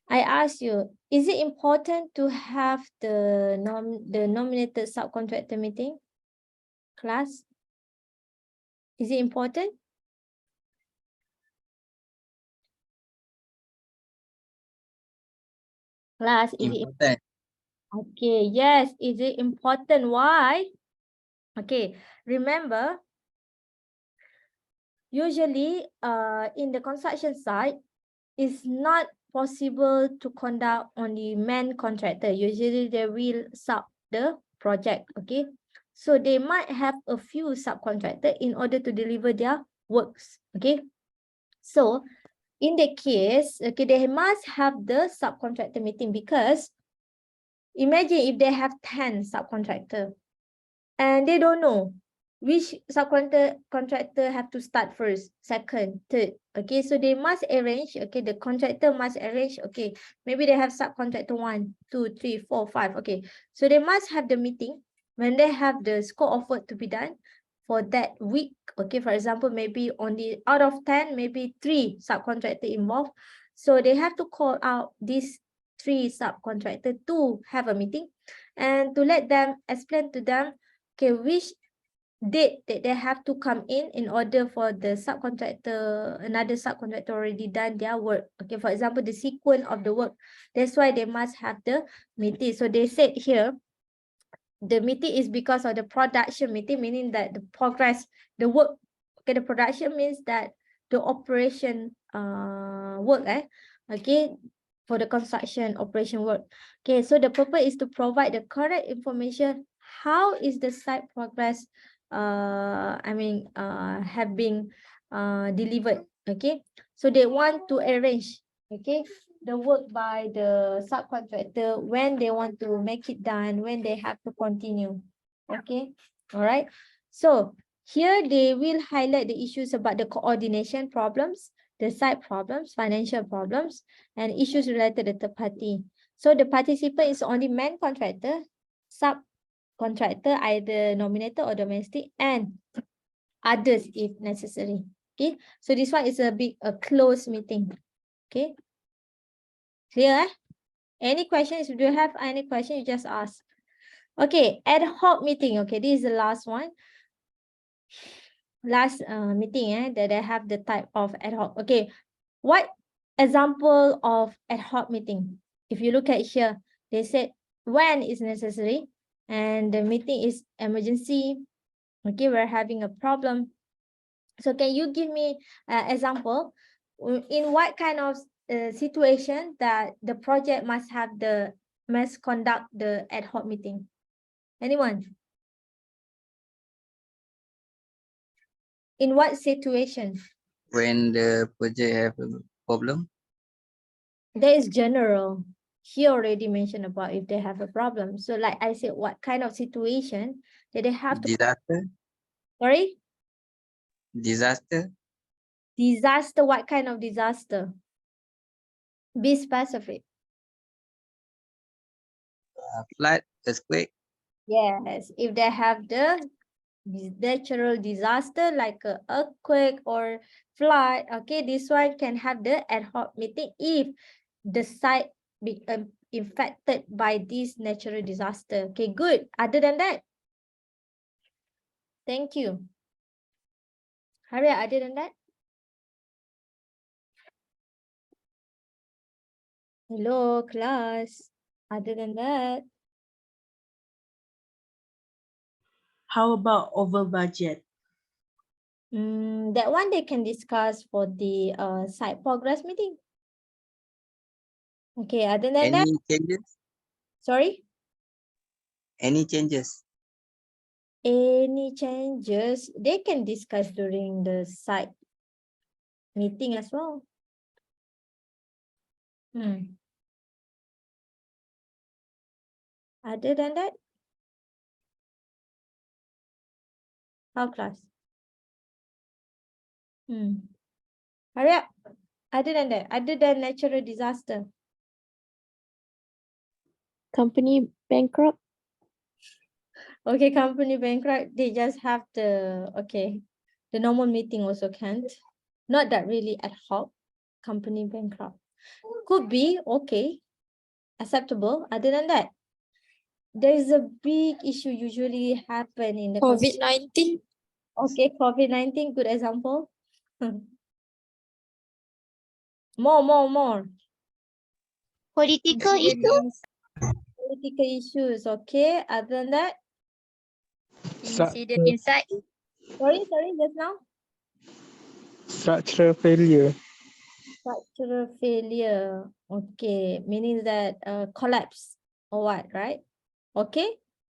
I ask you, is it important to have the nominated subcontractor meeting? Class? Is it important? Class, is it Important. okay? Yes, is it important? Why? Okay, remember, usually in the construction site, it's not possible to conduct only main contractor. Usually they will sub the project, okay? So they might have a few subcontractor in order to deliver their works, okay? So in the case, okay, they must have the subcontractor meeting, because imagine if they have 10 subcontractor and they don't know which subcontractor have to start first, second, third. Okay, so they must arrange, okay, the contractor must arrange, okay, maybe they have subcontractor 1, 2, 3, 4, 5. Okay, so they must have the meeting when they have the scope of work to be done for that week. Okay, for example, maybe only out of 10, maybe 3 subcontractor involved. So they have to call out these 3 subcontractor to have a meeting and to let them explain to them, okay, which date that they have to come in order for the subcontractor, another subcontractor already done their work. Okay, for example, the sequence of the work. That's why they must have the meeting. So they said here, the meeting is because of the production meeting, meaning that the progress, the work. Okay, the production means that the operation work, okay, for the construction operation work. Okay, so the purpose is to provide the correct information. How is the site progress have been delivered? Okay, so they want to arrange, okay, the work by the subcontractor, when they want to make it done, when they have to continue. Okay, all right. So here they will highlight the issues about the coordination problems, the site problems, financial problems, and issues related to third party. So the participant is only main contractor, subcontractor, either nominator or domestic, and others if necessary. Okay, so this one is a closed meeting. Okay, clear? Any questions? If you have any question, you just ask. Okay, ad hoc meeting. Okay, this is the last one. Last meeting that I have the type of ad hoc. Okay, what example of ad hoc meeting? If you look at here, they said when is necessary and the meeting is emergency. Okay, we're having a problem. So can you give me an example in what kind of situation that the project must conduct the ad hoc meeting? Anyone? In what situation? When the project have a problem, That is general. He already mentioned about if they have a problem. So like I said, what kind of situation that they have to, disaster, sorry? disaster, Disaster, what kind of disaster? Be specific. flood, earthquake, Yes, if they have the natural disaster like a earthquake or flood, okay, this one can have the ad hoc meeting if the site be infected by this natural disaster. Okay, good. Other than that, thank you. Harriet, other than that? Hello, class. Other than that, How about over budget? that one they can discuss for the site progress meeting. Okay, other than that, any changes, sorry, any changes, any changes they can discuss during the site meeting as well. Other than that, how class? Hurry up. Other than that, other than natural disaster. Company bankrupt. Okay, company bankrupt, they just have the, okay, the normal meeting also can't. Not that really ad hoc. Company bankrupt. Could be, okay, acceptable. Other than that, there is a big issue usually happen in the COVID-19. Okay, COVID-19, good example. More. Political issues. Political issues, okay. Other than that, Incident insight. Sorry, just now. Structural failure. Structural failure. Okay, meaning that collapse or what, right? Okay,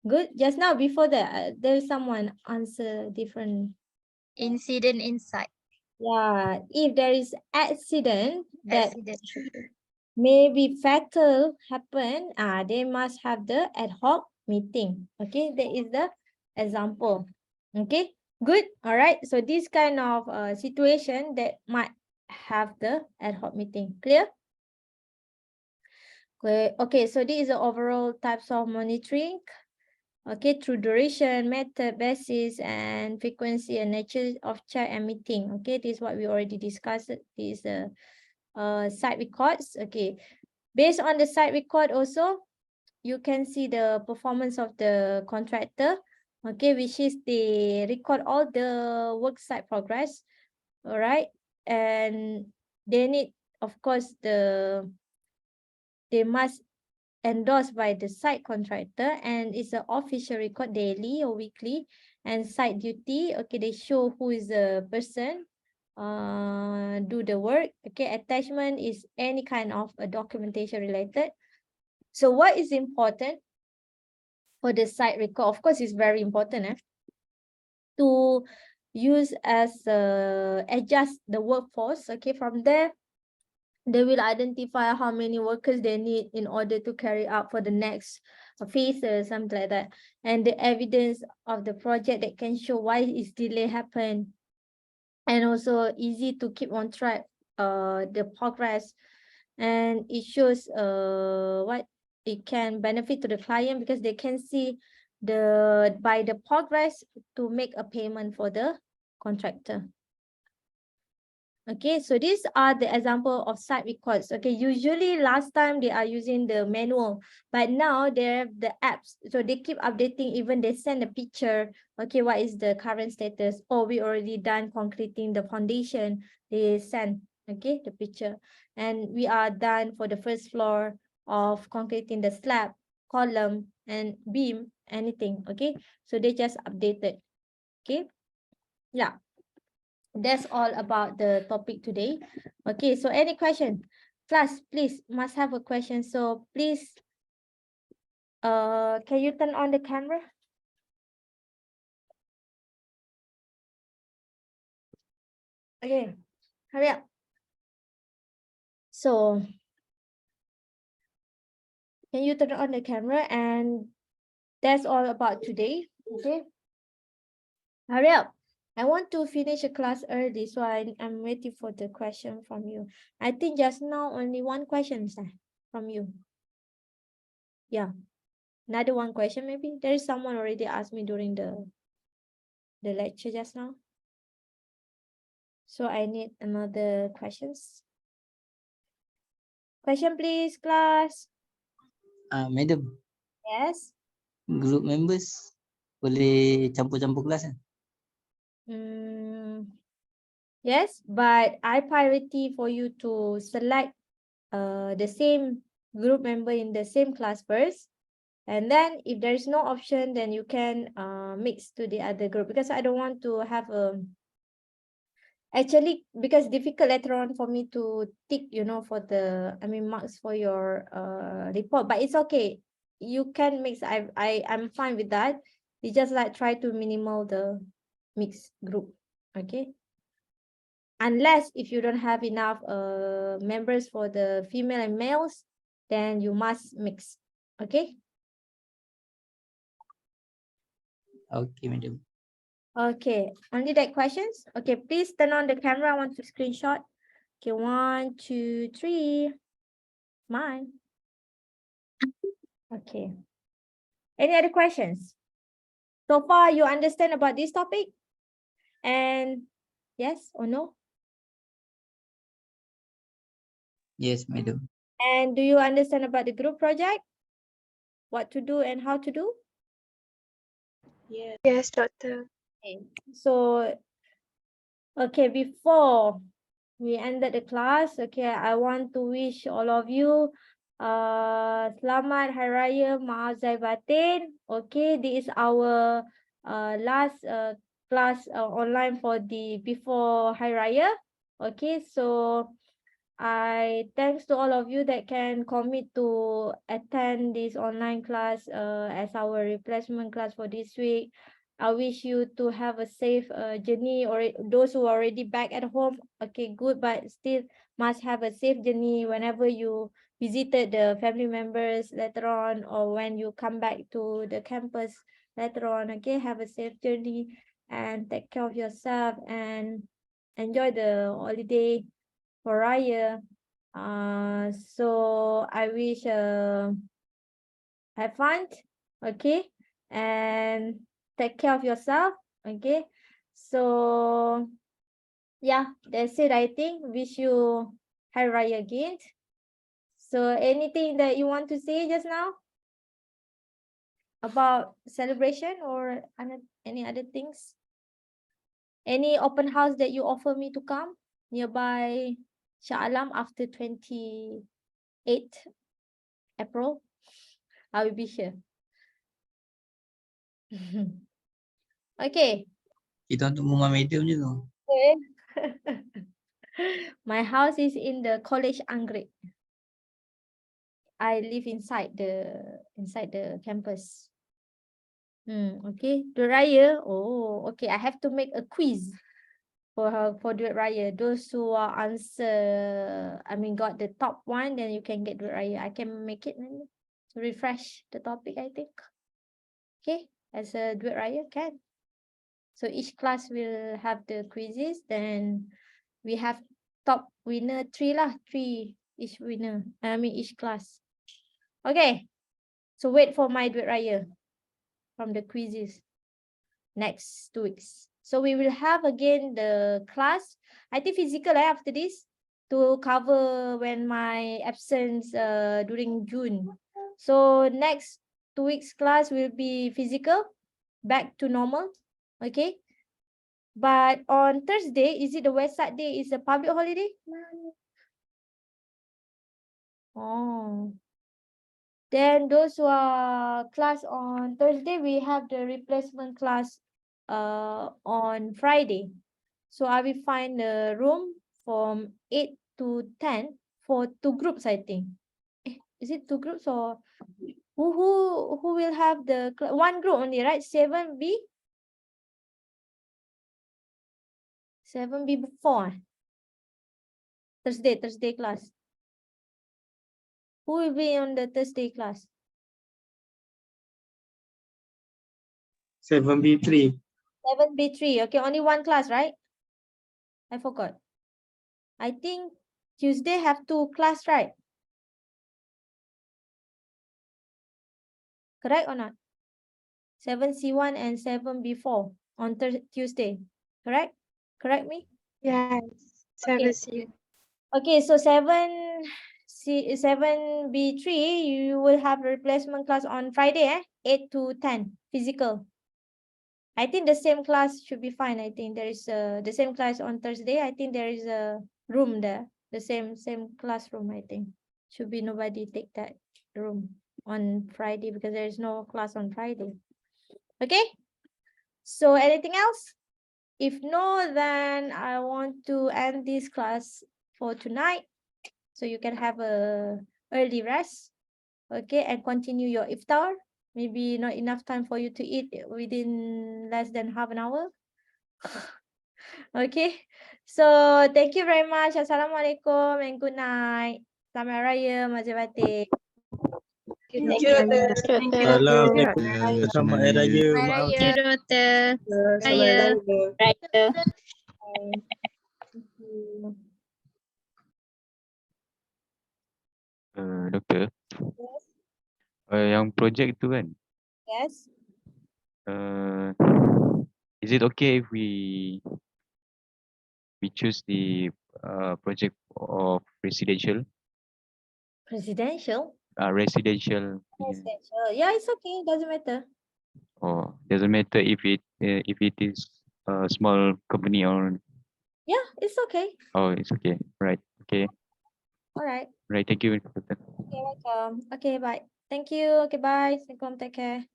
good. Just now before that, there's someone answer different. Incident insight. Yeah, if there is accident that may be fatal happen, they must have the ad hoc meeting. Okay, that is the example. Okay, good. All right. So this kind of situation that might have the ad hoc meeting. Clear? Okay, so this is the overall types of monitoring. Okay, through duration, method, basis, and frequency and nature of check and meeting. Okay, this is what we already discussed. This is the site records. Okay, based on the site record also, you can see the performance of the contractor. Okay, which is they record all the work site progress. All right, and they need, of course, they must endorsed by the site contractor, and it's an official record daily or weekly. And site duty, okay, they show who is the person do the work. Okay, attachment is any kind of a documentation related. So what is important for the site record? Of course, it's very important to use as adjust the workforce. Okay, from there they will identify how many workers they need in order to carry out for the next phases, something like that. And the evidence of the project that can show why is delay happen. And also easy to keep on track the progress. And it shows what it can benefit to the client, because they can see by the progress to make a payment for the contractor. Okay, so these are the example of site records. Okay, usually last time they are using the manual, but now they have the apps. So they keep updating, even they send a picture. Okay, what is the current status? Oh, we already done concreting the foundation. They send, okay, the picture. And we are done for the first floor of concreting the slab, column, and beam, anything. Okay, so they just updated. Okay, yeah. That's all about the topic today. Okay, so any question? Class, please, must have a question. So please, can you turn on the camera? Okay, hurry up. So, can you turn on the camera? And that's all about today. Okay, hurry up. I want to finish the class early, so I'm waiting for the question from you. I think just now only one question from you. Yeah, another one question maybe. There is someone already asked me during the lecture just now. So I need another questions. Question please, class. Madam, Yes. group members boleh campur-campur kelas kan? Yes, but I priority for you to select the same group member in the same class first. And then if there is no option, then you can mix to the other group, because I don't want to have actually, because difficult later on for me to tick, for the marks for your report. But it's okay, you can mix. I'm fine with that. You just like try to minimal the mixed group. Okay, unless if you don't have enough members for the female and males, then you must mix. Okay. Okay, madam. Okay, only that questions. Okay, please turn on the camera. I want to screenshot. Okay, 1, 2, 3. Mine. Okay. Any other questions? So far, you understand about this topic? And yes or no? Yes, madam. And do you understand about the group project? What to do and how to do? Yes, doctor. Okay. So, okay, before we ended the class, okay, I want to wish all of you Selamat Hari Raya Maaf Zahir Batin. Okay, this is our last class online for the before Hari Raya. Okay, so I thanks to all of you that can commit to attend this online class as our replacement class for this week. I wish you to have a safe journey, or those who are already back at home. Okay, good, but still must have a safe journey whenever you visited the family members later on, or when you come back to the campus later on. Okay, have a safe journey and take care of yourself and enjoy the holiday for Raya. So I wish have fun, okay, and take care of yourself, okay. So yeah, that's it. I think wish you Hari Raya again. So anything that you want to say just now about celebration or any other things? Any open house that you offer me to come nearby Shah Alam after 28th April? I will be here. Okay. Kita untuk rumah medium je tu. My house is in the College Anggrek. I live inside the campus. Okay. Duit Raya. Oh, okay. I have to make a quiz for Duit Raya. Those who are got the top one, then you can get Duit Raya. I can make it maybe to refresh the topic, I think. Okay, as a Duit Raya can. So each class will have the quizzes, then we have top winner 3 each winner. Each class. Okay. So wait for my Duit Raya from the quizzes next 2 weeks. So we will have again the class, I think physical after this, to cover when my absence during June. So next 2 weeks class will be physical, back to normal. Okay. But on Thursday, is it the Waisak Day? Is a public holiday? Oh. Then those who are class on Thursday, we have the replacement class on Friday. So I will find a room from 8 to 10 for 2 groups, I think. Is it 2 groups or who will have the one group only, right? 7B? 7B before. Thursday class. Who will be on the Thursday class? 7B3. 7B3. Okay, only one class, right? I forgot. I think Tuesday have 2 class, right? Correct or not? 7C1 and 7B4 on Tuesday. Correct? Correct me? Yes. Okay. 7C. Okay, so 7B3, you will have replacement class on Friday, 8 to 10, physical. I think the same class should be fine. I think there is the same class on Thursday. I think there is a room there, the same classroom. I think should be nobody take that room on Friday because there is no class on Friday. Okay. So anything else? If no, then I want to end this class for tonight, so you can have a early rest. Okay, and continue your iftar. Maybe not enough time for you to eat within less than half an hour. Okay, so thank you very much. Assalamualaikum and good night. Selamat Raya, Mazir Batik. Thank you, Dokter. Thank you, Salam. Dokter. Selamat Hari Raya. Maaf. Raya, Doktor. Selamat Raya. Thank you. Doktor, yang projek tu kan, Yes. is it okay if we choose the project of residential? Residential. Residential. Residential. Yeah, it's okay. Doesn't matter. Oh, doesn't matter if it is a small company or. Yeah, it's okay. Oh, it's okay. Right. Okay. All right. Right. Thank you, Doctor. Okay, welcome. Okay, bye. Thank you. Okay, bye. Assalamualaikum. Take care.